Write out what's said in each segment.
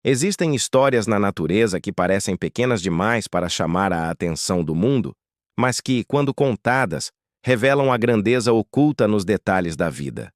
Existem histórias na natureza que parecem pequenas demais para chamar a atenção do mundo, mas que, quando contadas, revelam a grandeza oculta nos detalhes da vida.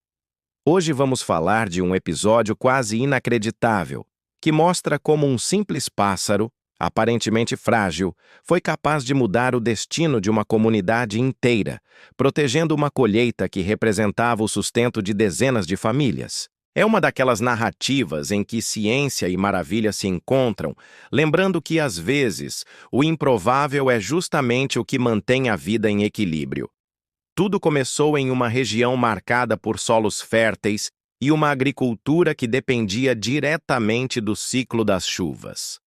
Hoje vamos falar de um episódio quase inacreditável, que mostra como um simples pássaro, aparentemente frágil, foi capaz de mudar o destino de uma comunidade inteira, protegendo uma colheita que representava o sustento de dezenas de famílias. É uma daquelas narrativas em que ciência e maravilha se encontram, lembrando que, às vezes, o improvável é justamente o que mantém a vida em equilíbrio. Tudo começou em uma região marcada por solos férteis e uma agricultura que dependia diretamente do ciclo das chuvas.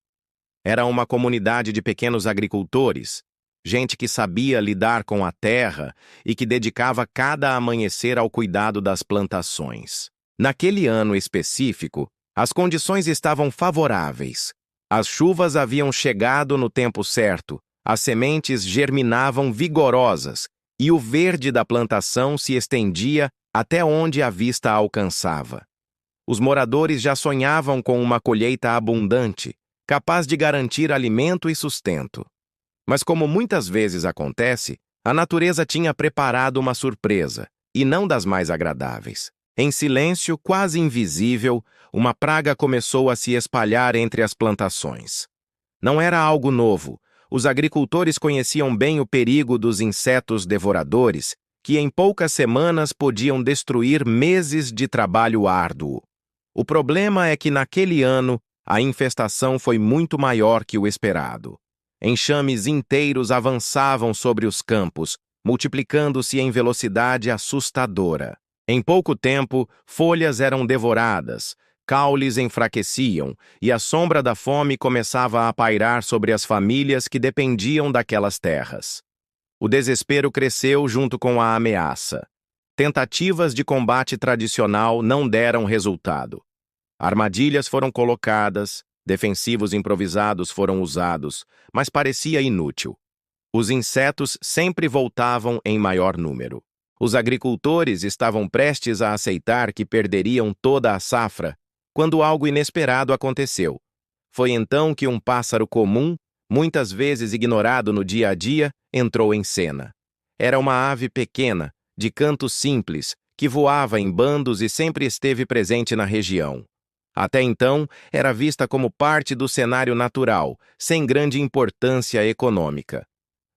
Era uma comunidade de pequenos agricultores, gente que sabia lidar com a terra e que dedicava cada amanhecer ao cuidado das plantações. Naquele ano específico, as condições estavam favoráveis. As chuvas haviam chegado no tempo certo, as sementes germinavam vigorosas e o verde da plantação se estendia até onde a vista alcançava. Os moradores já sonhavam com uma colheita abundante, capaz de garantir alimento e sustento. Mas, como muitas vezes acontece, a natureza tinha preparado uma surpresa, e não das mais agradáveis. Em silêncio, quase invisível, uma praga começou a se espalhar entre as plantações. Não era algo novo. Os agricultores conheciam bem o perigo dos insetos devoradores, que em poucas semanas podiam destruir meses de trabalho árduo. O problema é que, naquele ano, a infestação foi muito maior que o esperado. Enxames inteiros avançavam sobre os campos, multiplicando-se em velocidade assustadora. Em pouco tempo, folhas eram devoradas, caules enfraqueciam e a sombra da fome começava a pairar sobre as famílias que dependiam daquelas terras. O desespero cresceu junto com a ameaça. Tentativas de combate tradicional não deram resultado. Armadilhas foram colocadas, defensivos improvisados foram usados, mas parecia inútil. Os insetos sempre voltavam em maior número. Os agricultores estavam prestes a aceitar que perderiam toda a safra, quando algo inesperado aconteceu. Foi então que um pássaro comum, muitas vezes ignorado no dia a dia, entrou em cena. Era uma ave pequena, de canto simples, que voava em bandos e sempre esteve presente na região. Até então, era vista como parte do cenário natural, sem grande importância econômica.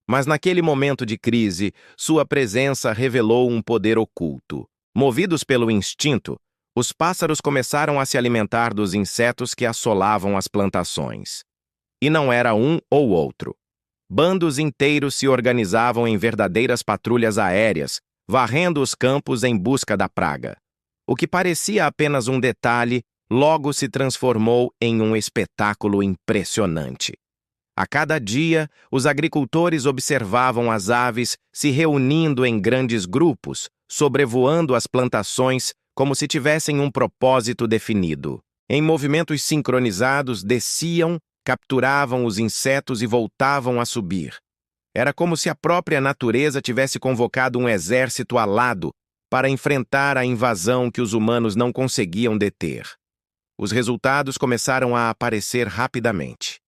Mas naquele momento de crise, sua presença revelou um poder oculto. Movidos pelo instinto, os pássaros começaram a se alimentar dos insetos que assolavam as plantações. E não era um ou outro. Bandos inteiros se organizavam em verdadeiras patrulhas aéreas, varrendo os campos em busca da praga. O que parecia apenas um detalhe, logo se transformou em um espetáculo impressionante. A cada dia, os agricultores observavam as aves se reunindo em grandes grupos, sobrevoando as plantações como se tivessem um propósito definido. Em movimentos sincronizados, desciam, capturavam os insetos e voltavam a subir. Era como se a própria natureza tivesse convocado um exército alado para enfrentar a invasão que os humanos não conseguiam deter. Os resultados começaram a aparecer rapidamente.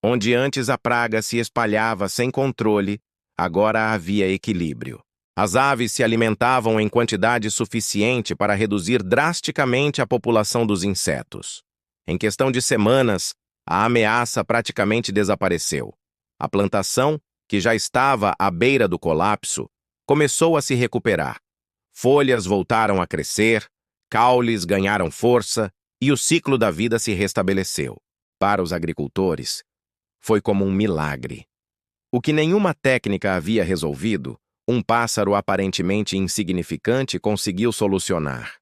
Onde antes a praga se espalhava sem controle, agora havia equilíbrio. As aves se alimentavam em quantidade suficiente para reduzir drasticamente a população dos insetos. Em questão de semanas, a ameaça praticamente desapareceu. A plantação, que já estava à beira do colapso, começou a se recuperar. Folhas voltaram a crescer, caules ganharam força e o ciclo da vida se restabeleceu. Para os agricultores, foi como um milagre. O que nenhuma técnica havia resolvido, um pássaro aparentemente insignificante conseguiu solucionar.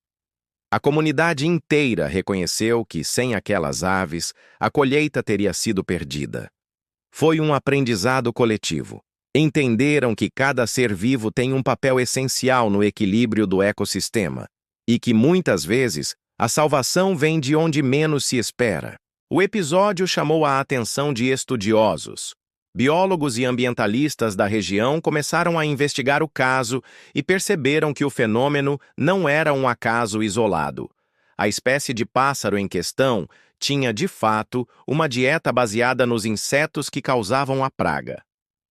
A comunidade inteira reconheceu que, sem aquelas aves, a colheita teria sido perdida. Foi um aprendizado coletivo. Entenderam que cada ser vivo tem um papel essencial no equilíbrio do ecossistema e que, muitas vezes, a salvação vem de onde menos se espera. O episódio chamou a atenção de estudiosos. Biólogos e ambientalistas da região começaram a investigar o caso e perceberam que o fenômeno não era um acaso isolado. A espécie de pássaro em questão tinha, de fato, uma dieta baseada nos insetos que causavam a praga.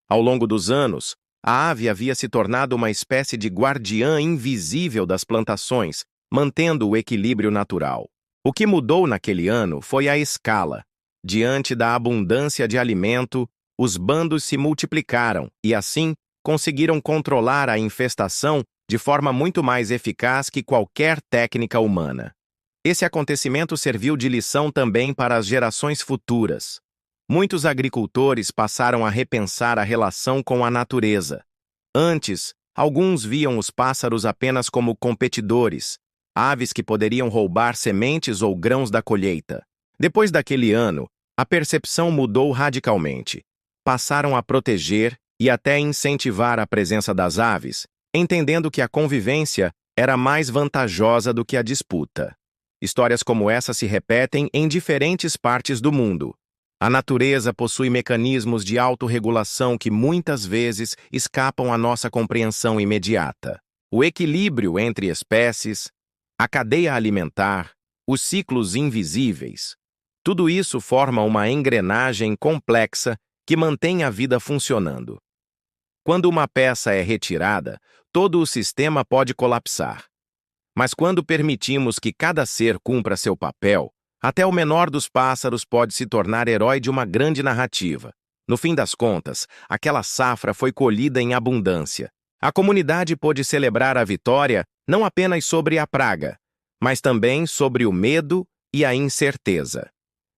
Ao longo dos anos, a ave havia se tornado uma espécie de guardiã invisível das plantações, mantendo o equilíbrio natural. O que mudou naquele ano foi a escala. Diante da abundância de alimento, os bandos se multiplicaram e, assim, conseguiram controlar a infestação de forma muito mais eficaz que qualquer técnica humana. Esse acontecimento serviu de lição também para as gerações futuras. Muitos agricultores passaram a repensar a relação com a natureza. Antes, alguns viam os pássaros apenas como competidores, aves que poderiam roubar sementes ou grãos da colheita. Depois daquele ano, a percepção mudou radicalmente. Passaram a proteger e até incentivar a presença das aves, entendendo que a convivência era mais vantajosa do que a disputa. Histórias como essa se repetem em diferentes partes do mundo. A natureza possui mecanismos de autorregulação que muitas vezes escapam à nossa compreensão imediata. O equilíbrio entre espécies, a cadeia alimentar, os ciclos invisíveis. Tudo isso forma uma engrenagem complexa que mantém a vida funcionando. Quando uma peça é retirada, todo o sistema pode colapsar. Mas quando permitimos que cada ser cumpra seu papel, até o menor dos pássaros pode se tornar herói de uma grande narrativa. No fim das contas, aquela safra foi colhida em abundância. A comunidade pôde celebrar a vitória não apenas sobre a praga, mas também sobre o medo e a incerteza.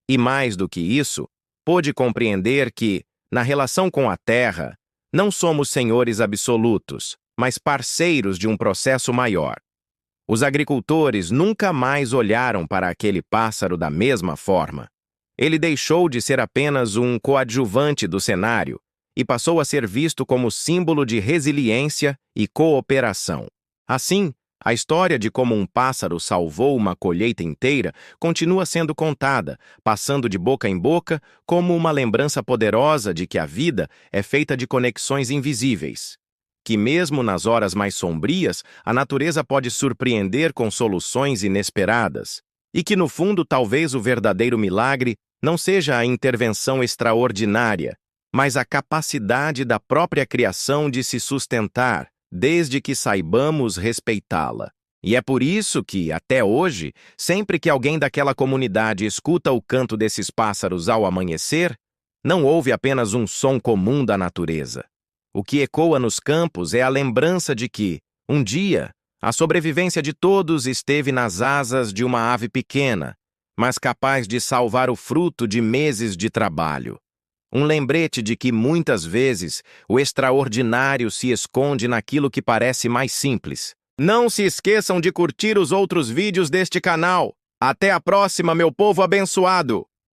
E mais do que isso, pôde compreender que, na relação com a terra, não somos senhores absolutos, mas parceiros de um processo maior. Os agricultores nunca mais olharam para aquele pássaro da mesma forma. Ele deixou de ser apenas um coadjuvante do cenário e passou a ser visto como símbolo de resiliência e cooperação. Assim, a história de como um pássaro salvou uma colheita inteira continua sendo contada, passando de boca em boca como uma lembrança poderosa de que a vida é feita de conexões invisíveis. Que mesmo nas horas mais sombrias, a natureza pode surpreender com soluções inesperadas, e que no fundo talvez o verdadeiro milagre não seja a intervenção extraordinária, mas a capacidade da própria criação de se sustentar, desde que saibamos respeitá-la. E é por isso que, até hoje, sempre que alguém daquela comunidade escuta o canto desses pássaros ao amanhecer, não ouve apenas um som comum da natureza. O que ecoa nos campos é a lembrança de que, um dia, a sobrevivência de todos esteve nas asas de uma ave pequena, mas capaz de salvar o fruto de meses de trabalho. Um lembrete de que, muitas vezes, o extraordinário se esconde naquilo que parece mais simples. Não se esqueçam de curtir os outros vídeos deste canal. Até a próxima, meu povo abençoado!